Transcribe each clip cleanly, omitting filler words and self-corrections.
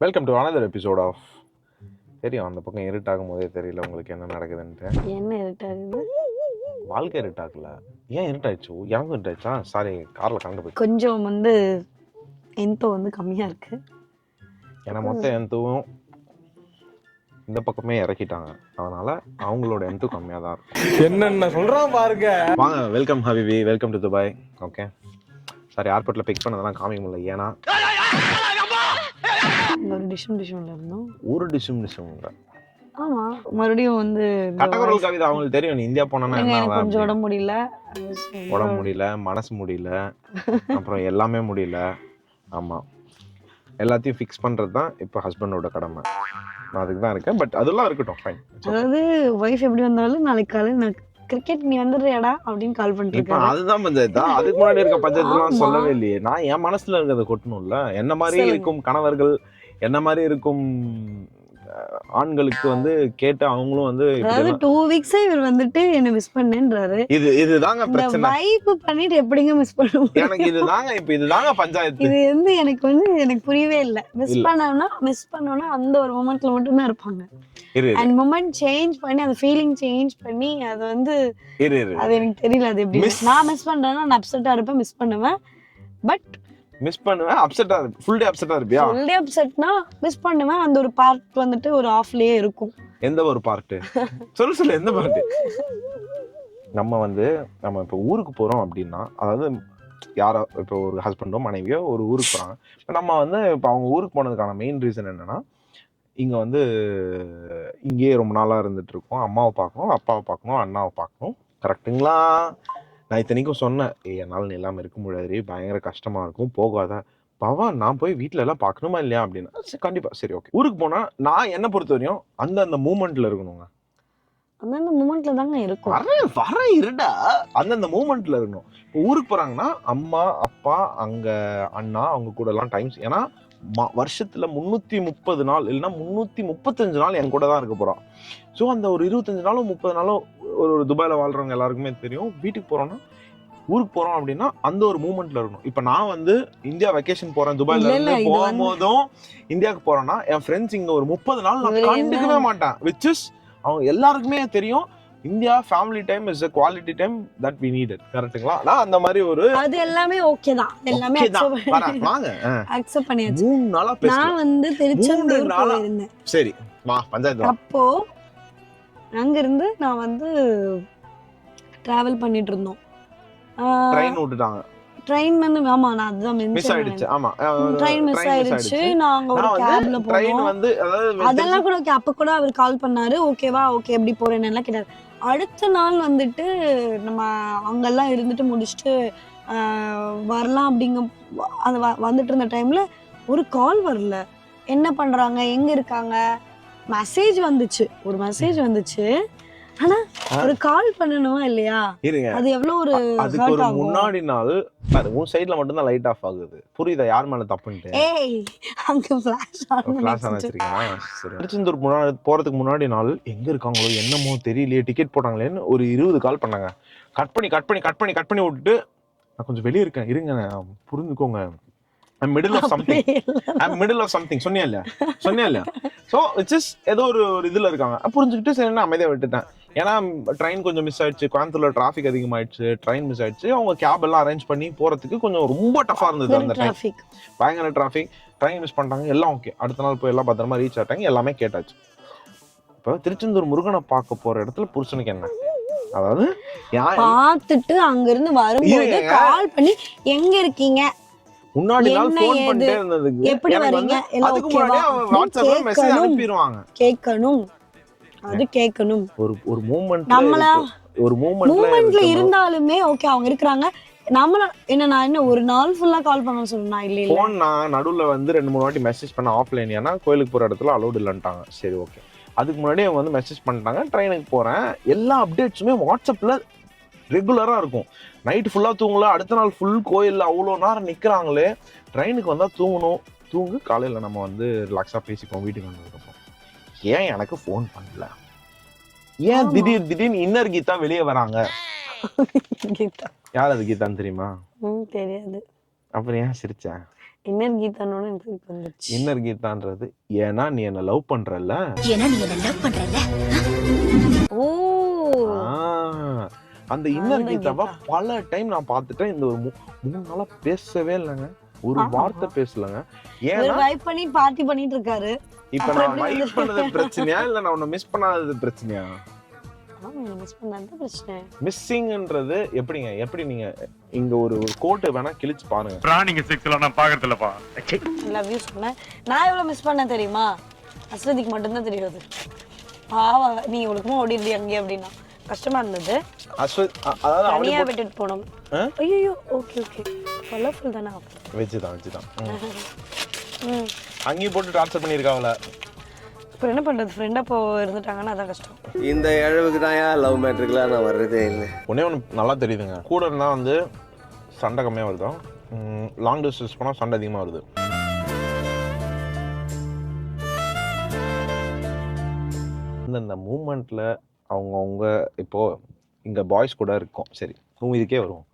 Welcome to another episode of தெரியும் அந்த பக்கம் இருட்டாகும் போதே தெரியல உங்களுக்கு என்ன நடக்குதுன்ட்டு. என்ன இருட்டாகுது? வாழ்க்கை இருட்டாகல, ஏன் இருட்டாயிடுச்சு? எனக்கும் இருட்டாயிடுச்சா? சாரி, காரில் கலந்து போய் கொஞ்சம் என்தோ கம்மியாக இருக்கு. ஏன்னா மொத்தம் எந்தவும் இந்த பக்கமே இறக்கிட்டாங்க, அதனால அவங்களோட எந்தும் கம்மியாக தான் இருக்கும். என்னென்ன சொல்றான் பாருங்க. வாங்க, welcome habibi, welcome to Dubai. Okay, sorry ஏர்போர்ட்டில் பிக் பண்ணதெல்லாம் காமிக்க முடியல, ஏன்னா ஒரு டிஷ்ஷன்ல இருந்தோம். ஒரு டிஷ்ஷும் இல்லை. ஆமா, மறுபடியும் கட்டக்குரல் கவிதை அவங்களுக்கு தெரியும். நீ இந்தியா போனா கொஞ்சம் உடம்பு முடியல, மனசு முடியல, அப்புறம் எல்லாமே முடியல. ஆமா, எல்லாத்தையும் ஃபிக்ஸ் பண்றது தான் இப்போ ஹஸ்பண்டோட கடமை. நான் அதுக்கு தான் இருக்கேன். பட் அதெல்லாம் இருக்கட்டும், ஃபைன். அதாவது ஒய்ஃப் எப்படி வந்தாலும் நாளைக்கு காலையில் நான் கிரிக்கெட் நீ வந்துடுறியாடா அப்படின்னு கால் பண்ணிட்டு இப்ப அதுதான் பஞ்சாயத்தா? அதுக்கு முன்னாடி இருக்க பஞ்சாயத்துலாம் சொல்லவே இல்லையே. நான் என் மனசுல இருக்கிறத கொட்டணும்ல. என்ன மாதிரி இருக்கும் கணவர்கள், என்ன மாதிரி இருக்கும் ஆண்களுக்கு கேட்டு அவங்களும் அதாவது 2 வீக்ஸா இவர் என்ன மிஸ் பண்ணேன்றாரு. இதுதாங்க பிரச்சனை. வைப் பண்ணிட்டு எப்படிங்க மிஸ் பண்ணுவோம்? எனக்கு இதுதாங்க பஞ்சாயத்து. இது எனக்கு புரியவே இல்லை. மிஸ் பண்ணோம்னா அந்த ஒரு மொமெண்ட்ல மட்டும் தான் இருப்பாங்க. அண்ட் மொமெண்ட் சேஞ்ச் பண்ணி அந்த ஃபீலிங் சேஞ்ச் பண்ணி அது அது எனக்கு தெரியல. அது எப்படி நான் மிஸ் பண்றேன்னா நான் அப்செட்டா இருப்பேன், மிஸ் பண்ணுவேன். பட் மிஸ் பண்ணுவேன், அப்செட்டா இருப்பேன். ஃபுல் டே அப்செட்டா இருப்பியா? ஃபுல் டே அப்செட்னா மிஸ் பண்ணுவேன். அந்த ஒரு பார்ட் ஒரு ஆஃப்லயே இருக்கும். எந்த ஒரு பார்ட்? சொல்லு எந்த பார்ட்? நம்ம இப்போ ஊருக்கு போறோம் அப்படின்னா, அதாவது யாரோ இப்போ ஒரு ஹஸ்பண்டோ மனைவியோ ஒரு ஊருக்கு போறாங்க. நம்ம இப்போ அவங்க ஊருக்கு போனதுக்கான மெயின் ரீசன் என்னன்னா, இங்க இங்கேயே ரொம்ப நாளா இருந்துட்டு இருக்கோம். அம்மாவை பார்க்கணும், அப்பாவை பார்க்கணும், அண்ணாவை பார்க்கணும். கரெக்டுங்களா? நான் இத்தனைக்கும் சொன்னேன், என்னால் இல்லாமல் இருக்க முடியாது, பயங்கர கஷ்டமா இருக்கும், போகாத. பவன், நான் போய் வீட்டுல எல்லாம் பார்க்கணுமா இல்லையா அப்படின்னா, கண்டிப்பா சரி ஓகே. ஊருக்கு போனா நான் என்ன பொறுத்த வரையும் அந்த மூமெண்ட்ல இருக்கணுங்க. அந்த மூமெண்ட்ல தாங்க இருக்கும். வர இருடா, அந்த மூமெண்ட்ல இருக்கணும். இப்போ ஊருக்கு போறாங்கன்னா அம்மா அப்பா அங்க அண்ணா அவங்க கூட எல்லாம் டைம்ஸ். ஏன்னா வருஷத்துல 330 நாள் இல்லைன்னா 335 நாள் என் கூட தான் இருக்க போறான். ஸோ அந்த ஒரு 25 நாளும் 30 நாளும் ஒரு துபாயில வாழ்றவங்க எல்லாருக்குமே தெரியும். வீட்டுக்கு போறோம்னா, ஊருக்கு போறோம் அப்படின்னா அந்த ஒரு மூமெண்ட்ல இருக்கணும். இப்ப நான் இந்தியா வெக்கேஷன் போறேன், துபாயில இருந்து போகும்போதும் இந்தியாவுக்கு போறேன்னா என் ஃப்ரெண்ட்ஸ் இங்க ஒரு 30 நாள் நான் கண்டுக்கவே மாட்டேன். விச் இஸ் அவங்க எல்லாருக்குமே தெரியும், India family time is a quality time that we needed. கரெக்ட்டுங்களா? நான் அந்த மாதிரி அது எல்லாமே ஓகே தான். எல்லாமே வாங்க அக்செப்ட் பண்ணியாச்சு. 3 நாளா பேசலாம். நான் திருச்செந்தூர் போயிருந்தேன். சரி வா பஞ்சாயத்து. அப்போ அங்க இருந்து நான் டிராவல் பண்ணிட்டு இருந்தோம். ட்ரெயின் விட்டுட்டாங்க. ட்ரெயின் ஆமா, நான் அதுதான் மிஸ் ஆயிடுச்சு. ஆமா, ட்ரெயின் மிஸ் ஆயிடுச்சு. நாங்க ஒரு கேப்ல போனோம். அதெல்லாம் கூட ஓகே. அப்ப கூட அவர் கால் பண்ணாரு, ஓகேவா, ஓகே எப்படி போறேன்னு எல்லாம் கேட்டாரு. அடுத்த நாள் நம்ம அங்கெல்லாம் இருந்துட்டு முடிச்சுட்டு வரலாம் அப்படிங்க அது வந்துட்டு இருந்த டைம்ல ஒரு கால் வரல. என்ன பண்றாங்க, எங்க இருக்காங்க? ஒரு மெசேஜ் வந்துச்சு. ஆனா ஒரு கால் பண்ணணுமா இல்லையா? அது எவ்வளவு ஒரு அதுக்கு ஒரு முன்னாடி நாள் உன் சைடுல மட்டும் தான் லைட் ஆஃப் ஆகுது. புரியுதா யார் மேல தப்புன்ட்டு? அங்க ஃபிளாஷ் ஆன் வச்சிருக்கேன். சரி, திருச்செந்தூர் போறதுக்கு முன்னாடி நாள் எங்க இருக்காங்களோ என்னமோ தெரியலையே, டிக்கெட் போட்டாங்களேன்னு ஒரு 20 கால் பண்ணாங்க. கட் பண்ணி விட்டுட்டு, நான் கொஞ்சம் வெளியே இருக்கேன், இருங்க புரிஞ்சுக்கோங்க, I'm middle of something சொன்னியா இல்லையா? ஸோ இட்ஸ் ஏதோ ஒரு இதுல இருக்காங்க. புரிஞ்சுக்கிட்டு சரி நான் அமைதியாக விட்டுட்டேன். ஏன்னா ட்ரெயின் கொஞ்சம் மிஸ் ஆயிடுச்சு, கோயம்புத்தூர்ல டிராஃபிக் அதிகமாயிடுச்சு, ட்ரெயின் மிஸ் ஆயிடுச்சு. அவங்க கேப் எல்லாம் அரேஞ்ச் பண்ணி போறதுக்கு கொஞ்சம் ரொம்ப டஃபா இருந்தது. அந்த டைம் பயங்கர டிராஃபிக், ட்ரெயின் மிஸ் பண்ணிட்டாங்க. எல்லாம் ஓகே, அடுத்த நாள் போய் எல்லாம் பத்திரமா ரீச் ஆயிட்டாங்க, எல்லாமே கேட்டாச்சு. இப்போ திருச்செந்தூர் முருகனை பார்க்க போற இடத்துல புருஷனுக்கு என்ன, அதாவது பார்த்துட்டு அங்க இருந்து வரும்போது கால் பண்ணி எங்க இருக்கீங்க, முன்னாடி நாள் ஃபோன் பண்ணிட்டே இருந்ததுக்கு எப்படி வரீங்க, அதுக்கு முன்னாடி வாட்ஸ்அப்ல மெசேஜ் அனுப்பிடுவாங்க. கேட்கணும் ஒரு மூமெண்ட்ல இருந்தாலுமே ஓகே அவங்க இருக்கறாங்க. நான் ஒரு நாள் ஃபுல்லா கால் பண்ண சொன்னா இல்ல ஃபோன் நான் நடுவுல 2-3 வாட்டி மெசேஜ் பண்ண ஆஃப்லைன். ஏன்னா கோயிலுக்கு போற இடத்துல அலோட் இல்லன்ட்டாங்க. சரி ஓகே, அதுக்கு முன்னாடி அவங்க மெசேஜ் பண்ணிட்டாங்க. ட்ரெயினுக்கு போறேன், எல்லா அப்டேட்ஸுமே வாட்ஸ்அப்ல ரெகுலரா இருக்கும். நைட்டு ஃபுல்லா தூங்கல, அடுத்த நாள் ஃபுல் கோயில்ல அவ்வளோ நேரம் நிக்கிறாங்களே. ட்ரெயினுக்கு வந்தா தூங்கு, காலையில நம்ம ரிலாக்ஸா பேசிப்போம் வீட்டுக்கு வந்ததுக்கப்புறம். ஏன் எனக்கு ஃபோன் பண்ணல? ஏன் திடீர்னு இன்னர் கீதா வெளியே வராங்க? யார் அது கீதான்னு தெரியுமா? தெரியாது. அப்புறம் ஏன் சிரிச்சேன்? இன்னர் கீதானோட எனக்கு வந்துச்சு. இன்னர் கீதான்றது ஏன்னா நீ என்ன லவ் பண்றல்ல. ஓ அந்த இன்னர் கீதாவை பல டைம் நான் பார்த்துட்டேன். இந்த ஒரு 3 நாளா பேசவே இல்லைங்க, ஒரு வார்த்தை பேசலங்க. ஏன்னா வைப் பண்ணி பார்ட்டி பண்ணிட்டு இருக்காரு. இப்ப நான் வைப் பண்ணது பிரச்சனையா இல்ல நான் உன்னை மிஸ் பண்ணாதது பிரச்சனையா? மிஸ் பண்ணாதது பிரச்சனை. மிஸ்ஸிங்ன்றது எப்படிங்க, எப்படி நீங்க இங்க ஒரு கோட் வேணா கிழிச்சு பாருங்க. பிராணிங்க செக்ஸ்ல நான் பாக்குறது இல்லப்பா. லவ் யூ சொன்னேன். நான் எவ்வளவு மிஸ் பண்ண தெரியுமா? அஸ்வதிக்கு மட்டும் தான் தெரியாது. பாவா நீ ஒழுக்கமா ஓடிடுடி அங்கே அப்படின்னா கஷ்டமா இருந்தது. அதாவது தனியா விட்டுட்டு போனோம். ஐயோ ஓகே ஓகே கலர்ஃபுல் தானே. வெஜ்ஜுதான் அங்கேயும் போட்டு டார்ச்சர் பண்ணியிருக்காங்கள. இப்போ என்ன பண்றது, ஃப்ரெண்டா போ இருந்துட்டாங்கன்னா அதான் கஷ்டம். இந்த இழவுக்கு தான் லவ் மேட்ருக்குலாம் நான் வர்றதே இல்லை. ஒன்று நல்லா தெரியுதுங்க, கூட இருந்தால் வந்து சண்டை கம்மியாக வருதோ, லாங் டிஸ்டன்ஸ் போனால் சண்டை அதிகமாக வருது. இந்த மூமெண்ட்ல அவங்க இப்போ இங்க பாய்ஸ் கூட இருக்கோம், சரி இதுக்கே வருவோம்.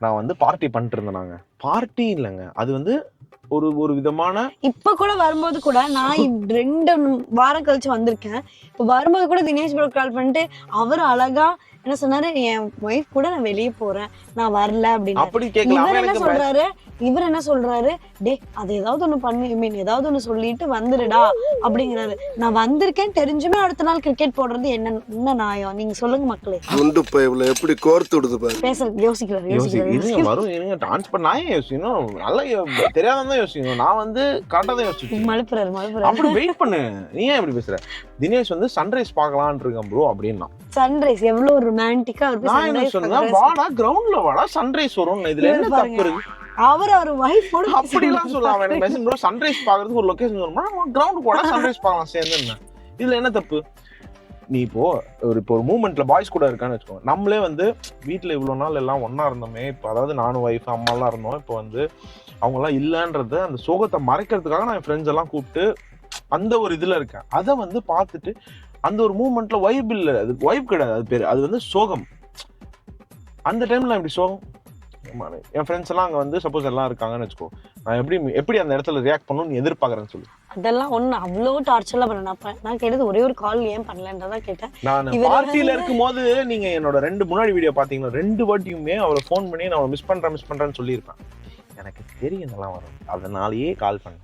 நான் வந்து பார்ட்டி பண்ணிட்டு இருந்தேன். நாங்க பார்ட்டி இல்லைங்க, அது வந்து ஒரு விதமான இப்ப கூட வரும்போது கூட நான் 2 வாரம் கழிச்சு வந்திருக்கேன். இப்ப வரும்போது கூட தினேஷ் ப்ரோ கால் பண்ணிட்டு அவர் அழகா என்ன சொன்னாரு, என் ஒய்ஃப் கூட நான் வெளியே போறேன், நான் வரல அப்படின்னு. அப்படி கேட்கல. இவர் என்ன சொல்றாரு, டே அது ஏதாவது ஒண்ணு பண்ணி ஏதாவது ஒண்ணு சொல்லிட்டு வந்துடுடா அப்படிங்கிறாரு. நான் வந்திருக்கேன் தெரிஞ்சுமே அடுத்த நாள் கிரிக்கெட் போடுறது என்ன நியாயம்? நீங்க சொல்லுங்க மக்களே. குண்டு பைப்ல எப்படி கோர்த்து விடுது பாரு. பேசுறது யோசிக்கிறாரு. வரும் இருங்க, டான்ஸ் பண்ண நான் யோசிக்கணும், நல்லா தெரியாதான் யோசிக்கணும். நான் வந்து கரெக்டா தான் யோசிச்சேன். மழுப்புறாரு. அப்படி வெயிட் பண்ணு, நீ ஏன் இப்படி பேசுற? தினேஷ் வந்து சன்ரைஸ் பார்க்கலான்னு இருக்கேன் ப்ரோ அப்படின்னா. சன்ரைஸ் எவ்வளவு ரொமான்டிக்கா இருக்கு. நான் என்ன சொன்னேன், வாடா கிரவுண்ட்ல வாடா சன்ரைஸ் வரும், இதுல என்ன தப்பு இருக்கு? அவர் வைஃபோட அப்படி எல்லாம் சொல்லலாம். எனக்கு மெசேஜ் ப்ரோ சன்ரைஸ் பாக்குறதுக்கு ஒரு லொகேஷன் சொல்லணும்னா கிரவுண்ட் போடா சன்ரைஸ் பார்க்கலாம் சேர்ந்து, இதுல என்ன தப்பு? நீ இப்போ ஒரு மூமெண்ட்ல பாய்ஸ் கூட இருக்கான்னு வச்சுக்கோ. நம்மளே வந்து வீட்டுல இவ்வளவு நாள் எல்லாம் ஒன்னா இருந்தோமே, இப்போ அதாவது நானும் ஒய்ஃப் அம்மா எல்லாம் இருந்தோம், இப்போ வந்து அவங்க எல்லாம் இல்லைன்றது அந்த சோகத்தை மறைக்கிறதுக்காக நான் என் ஃப்ரெண்ட்ஸ் எல்லாம் கூப்பிட்டு அந்த ஒரு இதுல இருக்கேன். அதை வந்து பார்த்துட்டு அந்த ஒரு மூமெண்ட்ல வைப் இல்லை, அது வைப் கிடையாது, அது பேரு அது வந்து சோகம். அந்த டைம்ல எப்படி சோகம், என் ஃப்ரெண்ட்ஸ் எல்லாம் அங்க வந்து சப்போஸ் எல்லாம் இருக்காங்கன்னு வச்சுக்கோ, நான் எப்படி அந்த இடத்துல ரியாக்ட் பண்ணணும்னு எதிர்பார்க்கறேன்னு சொல்லி. அதெல்லாம் ஒண்ணு அவ்வளவு டார்ச்சர்லாம் பண்ண நான் கேட்டது ஒரே ஒரு கால் ஏன் பண்ணலன்றதா கேட்டேன். நான் பார்ட்டில இருக்கும்போது நீங்க என்னோட 2 முன்னாடி வீடியோ பாத்தீங்கன்னா 2 வாட்டியுமே அவரை ஃபோன் பண்ணி நான் மிஸ் பண்றேன்னு சொல்லியிருப்பேன். எனக்கு தெரியும் இதெல்லாம் வரும், அதனாலயே கால் பண்ணேன்.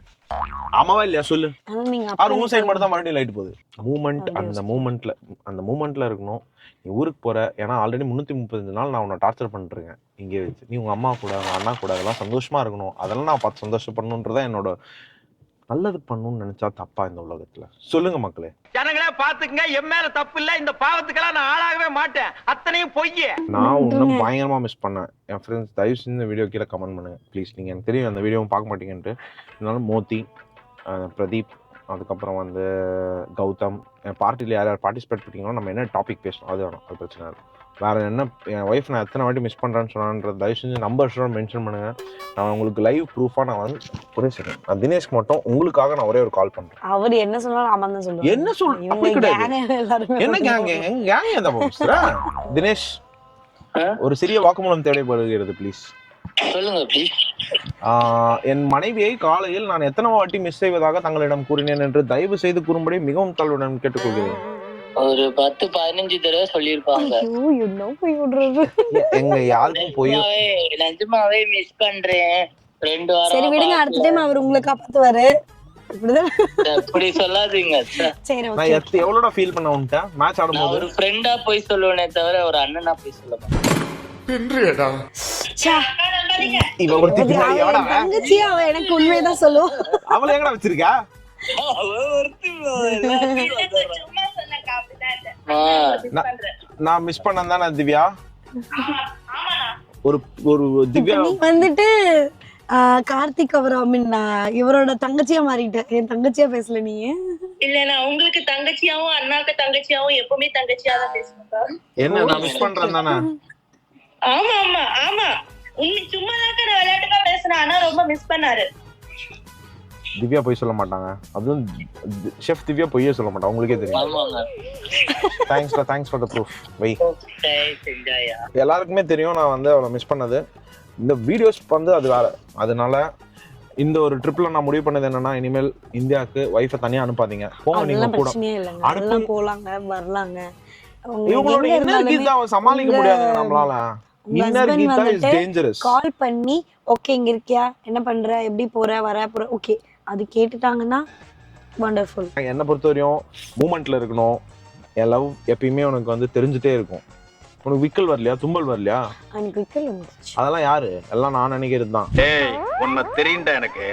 ஆமாவா இல்லையா சொல்லு. உன் சைடு மட்டும் தான் மறுபடியும் லைட் போகுது. மூமெண்ட் அந்த மூமெண்ட்ல இருக்கணும். நீ ஊருக்கு போற, ஏன்னா ஆல்ரெடி 335 நாள் நான் உன்னை டார்ச்சர் பண்ணிருக்கேன் இங்கே வச்சு. நீ உங்க அம்மா கூட உங்க அண்ணா கூட அதெல்லாம் சந்தோஷமா இருக்கணும், அதெல்லாம் நான் பார்த்து சந்தோஷப்படணுன்றதான் என்னோட. நல்லது பண்ணணும்னு நினைச்சா தப்பா இந்த உலகத்துல? சொல்லுங்க மக்களே. ஜனங்களே பாத்துக்கங்க, என் மேல தப்பு இல்ல, இந்த பாவத்துக்கெல்லாம் நான் ஆளாகவே மாட்டேன், அத்தனையும் பொய்யே. நான் உன்னை பயங்கரமா மிஸ் பண்ணேன். என் ஃப்ரெண்ட்ஸ் தயவு செஞ்சு இந்த வீடியோ கீழே கமெண்ட் பண்ணுங்க ப்ளீஸ். நீங்க எனக்கு தெரியும் அந்த வீடியோவும் பார்க்க மாட்டீங்கன்ட்டு. இருந்தாலும் மோத்தி, பிரதீப், அதுக்கப்புறம் வந்து கௌதம், பார்ட்டியில் யார் பார்ட்டிசிபேட் பண்ணிங்களோ நம்ம என்ன டாபிக் பேசணும் அது வேணும், அது பிரச்சனை இல்லை. வேற என்ன, என் ஒய்ஃப் நான் எத்தனை வாட்டி மிஸ் பண்றேன்னு சொன்னான்றது தயவு செஞ்சு நம்பர்ஸோட மென்ஷன் பண்ணுங்க. நான் உங்களுக்கு லைவ் ப்ரூஃபா நான் வந்து ஒரே செகண்ட், நான் தினேஷ்க்கு மட்டும் உங்களுக்காக நான் ஒரே ஒரு கால் பண்றேன். அவர் என்ன சொன்னாலும் ஆமா தான் சொல்லுவாங்க. என்ன சொல்ல அப்படி கிடையாது. என்ன கேங் எங்க கேங் எந்த போஸ்டரா? தினேஷ் ஒரு சிறிய வாக்குமூலம் தேவைப்படுகிறது ப்ளீஸ். சொல்லுங்க ப்ளீஸ். என் மனைவியை காலையில் நான் எத்தனை வாட்டி மிஸ் செய்வதாக தங்களிடம் கூறினேன் என்று தயவு செய்து கூறும்படி மிகவும் தாழ்வுடன் கேட்டுக்கொள்கிறேன். ஒரு 10-15 தடவை சொல்லிருப்பாங்க. எங்க யாருக்கும் போய் நிஜமாவே மிஸ் பண்றேன் 2 வாரம். சரி விடுங்க, அடுத்த டைம் அவர் உங்களை காப்பாத்துவாரு. அப்படி சொல்லாதீங்க. சரி நான் எவ்வளோடா ஃபீல் பண்ண வந்துட்டேன் மேட்ச் ஆடும்போது. ஒரு ஃப்ரெண்டா போய் சொல்லுவேனே தவிர ஒரு அண்ணனா போய் சொல்ல மாட்டேன். இவ ஒருத்தி பின்னாடியோட தங்கச்சியா அவ எனக்கு உண்மைதான் சொல்லுவா. அவளை எங்கடா வச்சிருக்கா? நான் மிஸ் பண்ணேன் தானே திவ்யா. ஒரு திவ்யா வந்துட்டு கார்த்திக் அவர் இவரோட தங்கச்சியா மாறிட்ட. என் தங்கச்சியா பேசல நீ. இல்ல நான் உங்களுக்கு தங்கச்சியாவும் அண்ணாக்கு தங்கச்சியாவும் எப்பவுமே தங்கச்சியா தான் பேசுவேன். என்ன நான் மிஸ் பண்றேன் தானே? ஆமா ஆமா ஆமா, உண்மை சும்மா தான் நான் விளையாட்டுக்கா பேசுறேன், ஆனா ரொம்ப மிஸ் பண்ணாரு. திவ்யா போய் சொல்ல மாட்டாங்க, அதுவும் ஷெஃப் திவ்யா பொய்யே சொல்ல மாட்டாங்க, உங்களுக்கே தெரியும். Thanks for the proof. Why எல்லாருக்குமே தெரியும் நான் வந்து அவளை மிஸ் பண்ணது. இந்த வீடியோஸ் வந்து அது வேற, அதனால இந்த ஒரு ட்ரிப்ல நான் முடிவு பண்ணது என்னன்னா, இனிமேல் இந்தியாவுக்கு வைஃபை தனியா அனுப்பாதீங்க, போங்க நீங்க அதெல்லாம் கூட. பிரச்சனையே இல்லைங்க, அதெல்லாம் போலாங்க வரலாங்க. இவங்களோட இன்னர் கீதா சமாளிக்க முடியாது நம்மளால. Inner Geetha is dangerous. Call பண்ணி ஓகே இங்க இருக்கியா, என்ன பண்ற, எப்படி போற, வர போற, ஓகே அது கேட்டுட்டாங்கன்னா வண்டர்ஃபுல். என்னை பொறுத்தவரையும் மூமெண்ட்ல இருக்கணும். என் லவ் எப்பயுமே உனக்கு வந்து தெரிஞ்சுட்டே இருக்கும். உனக்கு விக்கல் வரலையா, தும்பல் வரலையா? எனக்கு விக்கல் வந்துச்சு. அதெல்லாம் யாரு, எல்லாம் நான் நினைக்கிறது தான். ஏய் உன்னை தெரியும்டா எனக்கு.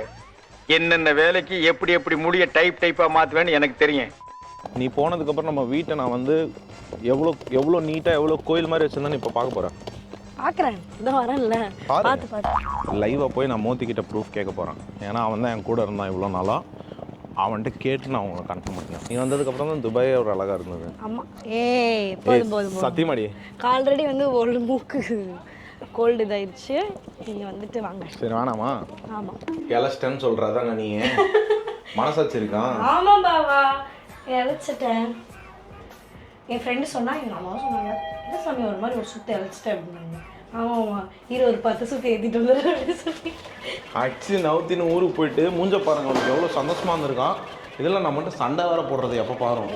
என்னென்ன வேலைக்கு எப்படி எப்படி முடிய டைப்பா மாத்துவேன்னு எனக்கு தெரியும். நீ போனதுக்கு அப்புறம் நம்ம வீட்டை நான் வந்து எவ்வளோ நீட்டா எவ்வளோ கோயில் மாதிரி வச்சிருந்தேன்னு இப்போ பார்க்க போறேன். பாக்குறேன், இதோ வரேன்ல, பார்த்து லைவா போய் நான் மோத்திக்கிட்ட ப்ரூஃப் கேட்க போறேன். ஏன்னா அவன் தான் என் கூட இருந்தான் இவ்வளோ நாளா. அவன்கிட்ட கேட்டு நான் உங்களை கன்ஃபார்ம் பண்ணேன். நீ வந்ததுக்கு அப்புறம் தான் துபாய் ஒரு அழகா இருந்தது. ஆமா. ஏய் போதும் சத்தியமாடி ஆல்ரெடி வந்து ஒரு மூக்கு கோல்டு இதாயிடுச்சு. நீங்க வந்துட்டு வாங்க. சரி வேணாமா? ஆமா எலஸ்டன்னு சொல்றதாங்க நீ. மனசாச்சு இருக்கான். ஆமா பாவா இழைச்சிட்டேன். என் ஃப்ரெண்டு சொன்னா, எங்க அம்மாவும் சொன்னாங்க, என்ன சாமி ஒரு மாதிரி ஒரு சுத்தி இழைச்சிட்டேன் அப்படின்னாங்க. ஆமாம்மா ஒரு 10 சுத்தி ஏற்றிட்டு வந்து சொல்லி ஆக்சுவலி நவுத்தின்னு ஊருக்கு போயிட்டு மூஞ்ச பாருங்க, அவனுக்கு எவ்வளோ சந்தோஷமா இருந்திருக்கான். இதெல்லாம் நம்ம மட்டும் சண்டை வேற போடுறது எப்போ பாரும்.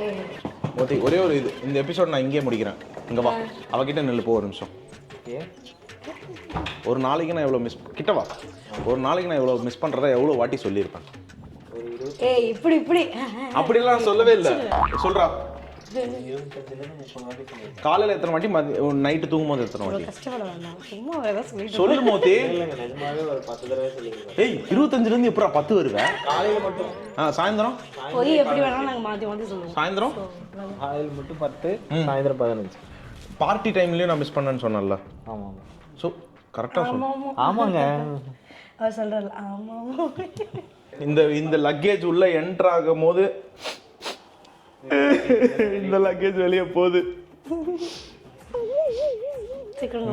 ஓகே ஒரே ஒரு இது, இந்த எபிசோட் நான் இங்கேயே முடிக்கிறேன். இங்கே வா, அவகிட்ட நெல் போ ஒரு நிமிஷம். ஒரு நாளைக்கு நான் எவ்வளோ கிட்ட வா, ஒரு நாளைக்கு நான் எவ்வளோ மிஸ் பண்ணுறதா எவ்வளோ வாட்டி சொல்லியிருப்பேன். ஏய் இப்படி அப்படிலாம் சொல்லவே இல்லை. சொல்றா, காலையில எத்தனை வாட்டி, நைட்டு தூங்கும்போது எத்தனை வாட்டி? கஷ்டப்பட வேண்டாம், சும்மா ஏதாவது சொல்லிட்டு சொல்லு மோத்தி. ஏய் 25ல இருந்து எப்பறா 10 வருவேன்? காலையில மட்டும். சாயந்தரம் போய் எப்படி வேணாலும் நாங்க மாத்தி சொல்லுவோம். சாயந்தரம் காலையில மட்டும் 10, சாயந்தரம் 15. பார்ட்டி டைம்லயும் நான் மிஸ் பண்ணேன்னு சொன்னேன்ல. ஆமா. சோ கரெக்டா சொல்லு. ஆமாங்க. அவர் சொல்றாரு ஆமா. இந்த லக்கேஜ் உள்ள என்டர் ஆகும்போது இந்த லக்கேஜ் வெளியே போகுது.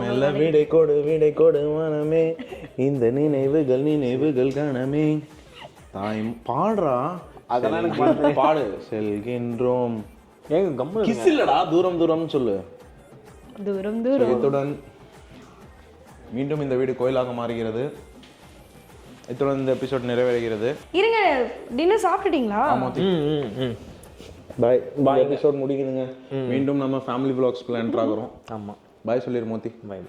மெல்ல வீடை கோடு மனமே, இந்த நினைவுகள் கணமே. தாய் பாடுறா, அதெல்லாம் எனக்கு பாடு. செல்கின்றோம். ஏங்க கம்மு கிஸ் இல்லடா, தூரம்னு சொல்லு. தூரம் இத்துடன் மீண்டும் இந்த வீடு கோயிலாக மாறுகிறது. இத்துடன் இந்த எபிசோட் நிறைவேறுகிறது. இருங்க, டின்னர் சாப்பிட்டுட்டீங்களா? பாய். எபிசோட் முடிக்குதுங்க. மீண்டும் நம்ம ஃபேமிலி vlogsக்குள்ள என்டர் ஆகுறோம். ஆமா. பாய் சொல்லிரு மோத்தி. பை.